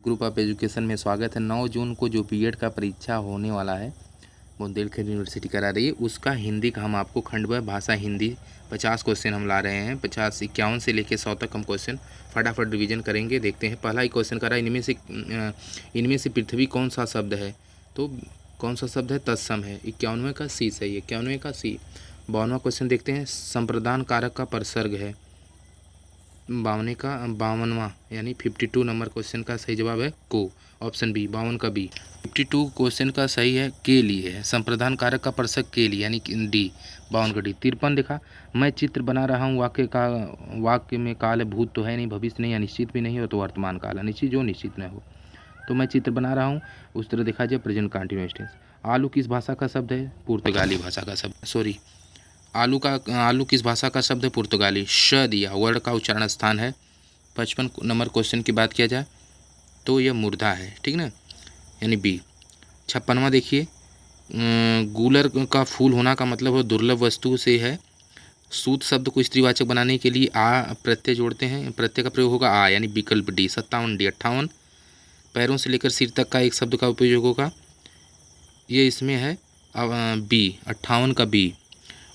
Group of education में स्वागत है। 9 जून को जो बीएड का परीक्षा होने वाला है बुंदेलखंड यूनिवर्सिटी करा रही है, उसका हिंदी का हम आपको खंडवा भाषा हिंदी 50 क्वेश्चन हम ला रहे हैं। 51 से लेकर 100 तक हम क्वेश्चन फटाफट रिवीजन करेंगे। देखते हैं, पहला ही क्वेश्चन करा, इनमें से पृथ्वी कौन सा शब्द है? तो कौन सा शब्द है? तत्सम है। 51वें का सी सही है, 91वें का सी। 52वां क्वेश्चन देखते हैं, संप्रदान कारक का परसर्ग है। 52वां यानी 52 नंबर क्वेश्चन का सही जवाब है को, ऑप्शन बी, 52 का बी। 52 क्वेश्चन का सही है के लिए है, संप्रदान कारक का परसक के लिए यानी कि डी, 52 का डी। 53 देखा, मैं चित्र बना रहा हूँ, वाक्य में काल है, भूत तो है नहीं, भविष्य नहीं, अनिश्चित भी नहीं हो, तो वर्तमान काल है, निश्चित जो निश्चित न हो। तो मैं चित्र बना रहा हूँ, उस तरह देखा जाए प्रेजेंट कंटिन्यूअस टेंस। आलू किस भाषा का शब्द है? पुर्तगाली भाषा का शब्द, सॉरी, आलू किस भाषा का शब्द है? पुर्तगाली। श दिया, वर्ड का उच्चारण स्थान है। 55 नंबर क्वेश्चन की बात किया जाए तो यह मुर्दा है, ठीक ना, यानी बी। 56वां देखिए, गूलर का फूल होना का मतलब है दुर्लभ वस्तु से है। सूत शब्द को स्त्रीवाचक बनाने के लिए आ प्रत्यय जोड़ते हैं, प्रत्यय का प्रयोग होगा आ, यानी विकल्प डी। 57 डी। 58, पैरों से लेकर सिर तक का एक शब्द का उपयोग होगा, ये इसमें है बी, 58 का बी।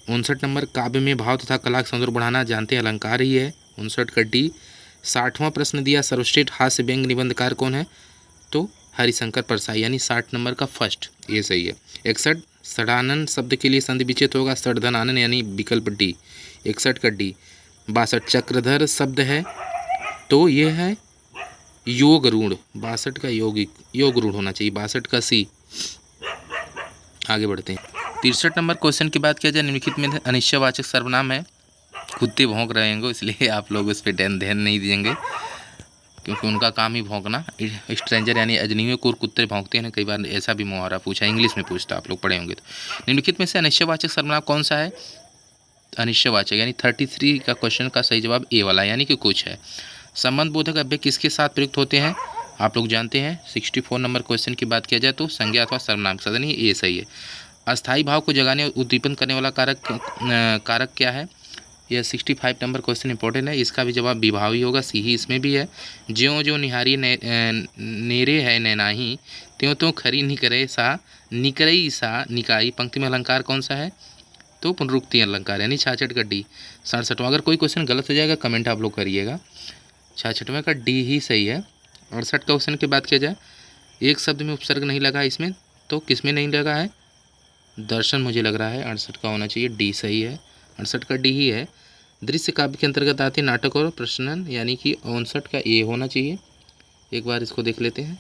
59 नंबर, काव्य में भाव तथा कला का सौंदर्य बढ़ाना जानते हैं, अलंकार ही है, 59 का डी। 60वां प्रश्न दिया, सर्वश्रेष्ठ हास्य व्यंग निबंधकार कौन है? तो हरिशंकर परसाई, यानी 60 नंबर का फर्स्ट, ये सही है। 61, षडानन शब्द के लिए संधि विच्छेद होगा, षडधन आनन यानी विकल्प डी, 61 का डी। 62, चक्रधर शब्द है, तो ये है योग रूढ़, 62 का योग रूढ़ होना चाहिए, 62 का सी। आगे बढ़ते हैं। 63 नंबर क्वेश्चन की बात किया जाए, निम्नलिखित में अनिश्चयवाचक सर्वनाम है। कुत्ते भौंक रहे होंगे, इसलिए आप लोग उस पर ध्यान नहीं देंगे, क्योंकि उनका काम ही भौंकना। स्ट्रेंजर यानी अजनबी को कुत्ते भौंकते हैं, कई बार ऐसा भी मुहावरा पूछा, इंग्लिश में पूछता, आप लोग पढ़े होंगे। तो निम्नलिखित में से अनिश्चयवाचक सर्वनाम कौन सा है? अनिश्चयवाचक यानी 33 का क्वेश्चन का सही जवाब ए वाला, यानी कि कुछ है। संबंध बोधक अव्यय किसके साथ प्रयुक्त होते हैं? आप लोग जानते हैं। 64 नंबर क्वेश्चन की बात किया जाए तो संज्ञा अथवा सर्वनाम के साथ, यानी ए सही है। अस्थायी भाव को जगाने और उद्दीपन करने वाला कारक क्या है? यह 65 नंबर क्वेश्चन इंपॉर्टेंट है, इसका भी जवाब विभावी होगा, सी ही इसमें भी है। ज्यों ज्यों निहारी नेरे है नैनाही, त्यों त्यों खरी निकरे सा निकरई सा निकाई। पंक्ति में अलंकार कौन सा है? तो पुनरुक्ति अलंकार, यानी 66 का डी। 67वां, अगर कोई क्वेश्चन गलत हो जाएगा कमेंट आप लोग करिएगा, 66वें का डी ही सही है। 68 क्वेश्चन की बात किया जाए, एक शब्द में उपसर्ग नहीं लगा इसमें, तो किस में नहीं लगा है? दर्शन मुझे लग रहा है 68 का होना चाहिए, डी सही है, 68 का डी ही है। दृश्य काव्य के अंतर्गत आते हैं नाटक और प्रश्नन, यानी कि 59 का ए होना चाहिए। एक बार इसको देख लेते हैं,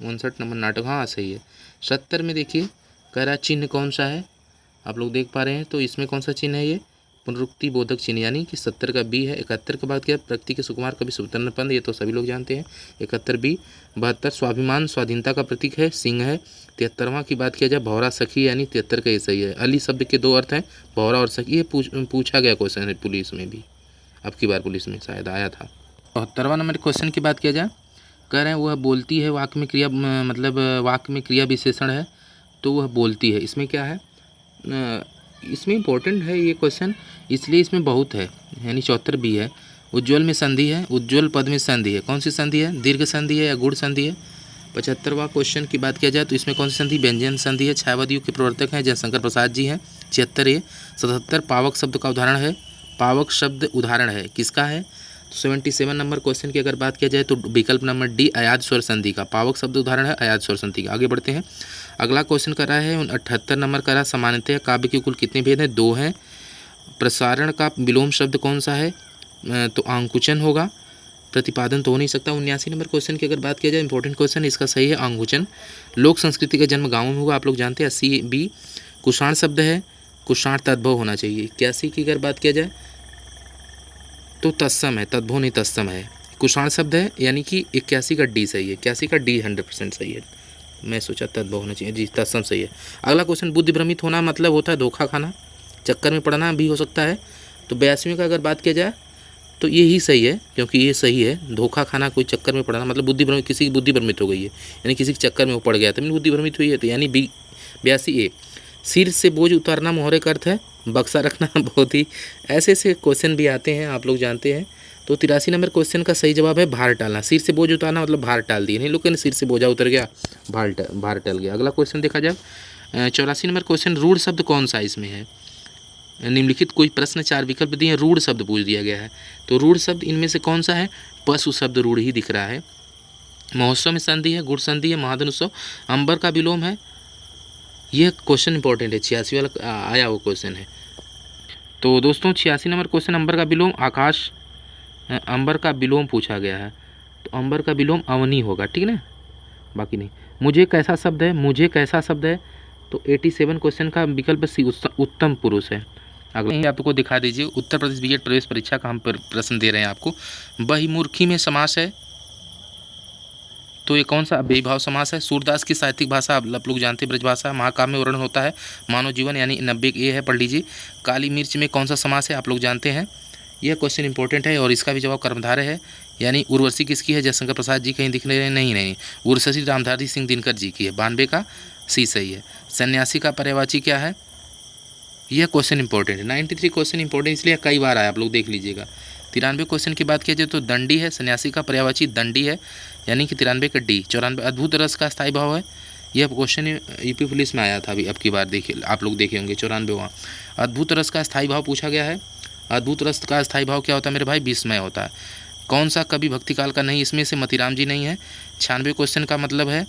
59 नंबर नाटक, हाँ सही है। 70 में देखिए, करा चिन्ह कौन सा है? आप लोग देख पा रहे हैं, तो इसमें कौन सा चिन्ह है? ये पुनरुक्ति बोधक चिन्ह, यानी कि 70 का बी है। 71 की बात किया, प्रकृति के सुकुमार कवि सुतर्नपंद, ये तो सभी लोग जानते हैं, 71 बी। 72, स्वाभिमान स्वाधीनता का प्रतीक है, सिंह है। 73वां की बात किया जाए, भौरा सखी, यानी 73 का ये सही है। अली शब्द के दो अर्थ हैं, भौरा और सखी, ये पूछा गया क्वेश्चन है पुलिस में भी, अब की बार पुलिस में शायद आया था। 73वां नंबर क्वेश्चन की बात किया जाए, कह रहे हैं वह बोलती है, वाक्य में क्रिया मतलब वाक्य में क्रिया विशेषण है, तो वह बोलती है, इसमें क्या है? इसमें इंपॉर्टेंट है ये क्वेश्चन, इसलिए इसमें बहुत है, यानी 74 भी है। उज्ज्वल में संधि है, उज्ज्वल पद में संधि है, कौन सी संधि है? दीर्घ संधि है या गुण संधि है? 75वां क्वेश्चन की बात किया जाए तो इसमें कौन सी संधि? व्यंजन संधि है। छायावाद युग के प्रवर्तक हैं जयशंकर प्रसाद जी हैं। 76 ए। 77, पावक शब्द का उदाहरण है, पावक शब्द उदाहरण है, किसका है? 77 नंबर क्वेश्चन की अगर बात किया जाए तो विकल्प नंबर डी, अयाद स्वर संधि का, पावक शब्द उदाहरण है अयाद स्वर संधि का। आगे बढ़ते हैं, अगला क्वेश्चन कर रहा है 78 नंबर का, सामान्यतः काव्य के कुल कितने भेद हैं? 2 हैं। प्रसारण का विलोम शब्द कौन सा है? तो अंकुचन होगा, प्रतिपादन तो हो नहीं सकता। 79 नंबर क्वेश्चन की अगर बात किया जाए, इंपॉर्टेंट क्वेश्चन, इसका सही है अंकुचन। लोक संस्कृति का जन्म गाँव में हुआ, आप लोग जानते हैं, 80 बी। कुषाण शब्द है, कुषाण तद्भव होना चाहिए। 81 की अगर बात किया जाए तो तत्सम है, तद्भव नहीं तत्सम है। कुषाण शब्द है, यानी कि 81 का डी सही है, 81 का डी 100% सही है, मैं सोचा तद्भव होना चाहिए, जी तत्सम सही है। अगला क्वेश्चन, बुद्धि भ्रमित होना मतलब होता है धोखा खाना, चक्कर में पड़ना भी हो सकता है। तो 82वें का अगर बात किया जाए तो ये ही सही है, क्योंकि ये सही है, धोखा खाना, कोई चक्कर में पड़ना मतलब बुद्धि भ्रमित, किसी की बुद्धि भ्रमित हो गई है, यानी किसी के चक्कर में वो पड़ गया था, मैंने बुद्धि भ्रमित हुई है, तो यानी बी 82 ए। सिर से बोझ उतारना मोहरे का अर्थ है बक्सा रखना, बहुत ही ऐसे ऐसे क्वेश्चन भी आते हैं, आप लोग जानते हैं। तो 83 नंबर क्वेश्चन का सही जवाब है भार टालना। सिर से बोझ उतारना मतलब भार टाल दिए, नहीं लोग कहते सिर से बोझा उतर गया, भार टल गया। अगला क्वेश्चन देखा जाए 84 नंबर क्वेश्चन, रूढ़ शब्द कौन सा इसमें है? निम्नलिखित कोई प्रश्न 4 विकल्प दिए हैं, रूढ़ शब्द पूछ दिया गया है। तो रूढ़ शब्द इनमें से कौन सा है? पशु शब्द रूढ़ ही दिख रहा है। महोत्सव में संधि है, गुड़ संधि है, महाधन उत्सव, अंबर का विलोम है। यह क्वेश्चन इंपॉर्टेंट है, 86 वाला आया वो क्वेश्चन है। तो दोस्तों 86 नंबर क्वेश्चन अंबर का विलोम आकाश, अंबर का विलोम पूछा गया है। तो अंबर का विलोम अवनी होगा, ठीक है ना, बाकी नहीं। मुझे कैसा शब्द है? मुझे कैसा शब्द है? तो 87 क्वेश्चन का विकल्प सी उत्तम पुरुष है। अगला आपको दिखा दीजिए, उत्तर प्रदेश बीएड प्रवेश परीक्षा का हम प्रश्न दे रहे हैं आपको। बहिर्मुखी में समास है, तो ये कौन सा बेभाव समास है? सूरदास की साहित्यिक भाषा आप लोग जानते हैं, ब्रजभाषा। महाकाव्य में वर्णन होता है मानव जीवन, यानी 90 ये है, पढ़ लीजिए। काली मिर्च में कौन सा समास है? आप लोग जानते हैं। यह क्वेश्चन इंपॉर्टेंट है और इसका भी जवाब कर्मधारय है, यानी उर्वशी किसकी है? जयशंकर प्रसाद जी कहीं दिख रहे हैं? नहीं, उर्वशी रामधारी सिंह दिनकर जी की है। 92 का सी सही है। सन्यासी का पर्यायवाची क्या है? यह क्वेश्चन इंपॉर्टेंट है। 93 क्वेश्चन इंपॉर्टेंट इसलिए कई बार आया, आप लोग देख लीजिएगा। 93 क्वेश्चन की बात किया जाए तो दंडी है, सन्यासी का पर्यायवाची दंडी है, यानी कि 93 का डी। 94 अद्भुत रस का स्थायी भाव है, यह क्वेश्चन यूपी पुलिस में आया था अभी, अब की बार देखिए आप लोग देखे होंगे। 94वां अद्भुत रस का स्थायी भाव पूछा गया है। अद्भुत रस का स्थायी भाव क्या होता है मेरे भाई? विस्मय होता है। कौन सा कवि भक्तिकाल का नहीं? इसमें से मतीराम जी नहीं है। 96 क्वेश्चन का मतलब है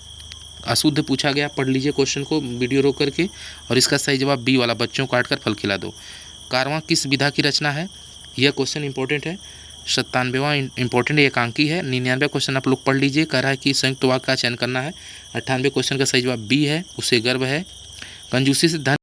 अशुद्ध पूछा गया, पढ़ लीजिए क्वेश्चन को वीडियो रोक करके। और इसका सही जवाब बी वाला, बच्चों काट कर फल खिला दो। कारवां किस विधा की रचना है? यह क्वेश्चन इंपॉर्टेंट है। 97वां इंपॉर्टेंट एकांकी है। 99 क्वेश्चन आप लोग पढ़ लीजिए, कह रहा है कि संयुक्त वाक्य का चयन करना है। 98 क्वेश्चन का सही जवाब बी है, उसे गर्व है। कंजूसी से धन